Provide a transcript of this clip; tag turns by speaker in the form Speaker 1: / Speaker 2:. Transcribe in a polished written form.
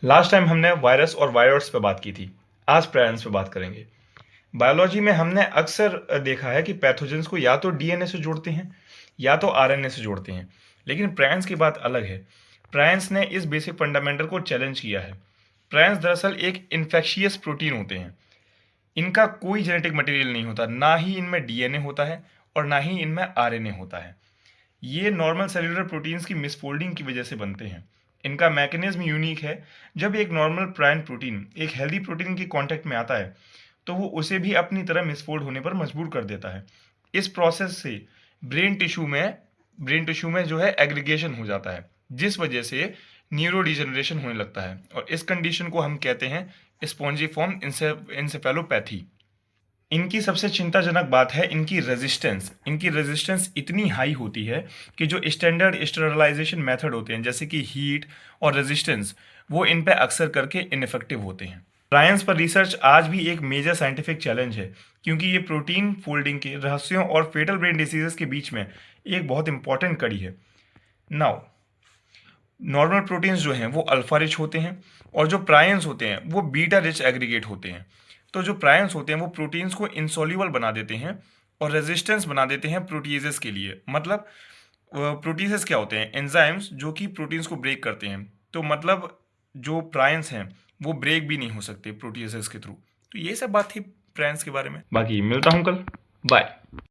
Speaker 1: Last time हमने virus और virus पे बात की थी। आज प्रायंस पे बात करेंगे। बायोलॉजी में हमने अक्सर देखा है कि पैथोजेंस को या तो डीएनए से जोड़ते हैं या तो आरएनए से जोड़ते हैं, लेकिन प्रायंस की बात अलग है। प्रायंस ने इस बेसिक फंडामेंटल को चैलेंज किया है। प्रायंस दरअसल एक इन्फेक्शियस प्रोटीन होते हैं। इनका कोई जेनेटिक मटेरियल नहीं होता, ना ही इनमें डीएनए होता है और ना ही इनमें आरएनए होता है। ये नॉर्मल सेलुलर प्रोटीन्स की मिसफोल्डिंग की वजह से बनते हैं। इनका मैकेनिज्म यूनिक है। जब एक नॉर्मल प्रायन प्रोटीन एक हेल्दी प्रोटीन के कांटेक्ट में आता है तो वो उसे भी अपनी तरह मिसफोल्ड होने पर मजबूर कर देता है। इस प्रोसेस से ब्रेन टिश्यू में ब्रेन टिश्यू में जो है एग्रीगेशन हो जाता है, जिस वजह से न्यूरो डिजनरेशन होने लगता है और इस कंडीशन को हम कहते हैं स्पॉन्जिफॉर्म इंसेफेलोपैथी। इनकी सबसे चिंताजनक बात है इनकी रेजिस्टेंस इतनी हाई होती है कि जो स्टैंडर्ड स्टेरलाइजेशन मेथड होते हैं जैसे कि हीट और रेजिस्टेंस, वो इन पे अक्सर करके इनफेक्टिव होते हैं। साइंस पर रिसर्च आज भी एक मेजर साइंटिफिक चैलेंज है, क्योंकि ये प्रोटीन फोल्डिंग के रहस्यों और फेटल ब्रेन डिसीजेस के बीच में एक बहुत इंपॉर्टेंट कड़ी है। नाउ, नॉर्मल प्रोटीन्स जो हैं वो अल्फा रिच होते हैं और जो प्रायंस होते हैं वो बीटा रिच एग्रीगेट होते हैं। तो जो प्रायंस होते हैं वो प्रोटीन्स को इंसॉल्युबल बना देते हैं और रेजिस्टेंस बना देते हैं प्रोटीजेस के लिए। मतलब प्रोटीजेस क्या होते हैं? एंजाइम्स जो कि प्रोटीन्स को ब्रेक करते हैं। तो मतलब जो प्रायंस हैं वो ब्रेक भी नहीं हो सकते प्रोटीजेस के थ्रू। तो ये सब बात थी प्रायंस के बारे में। बाकी मिलता हूँ कल। बाय।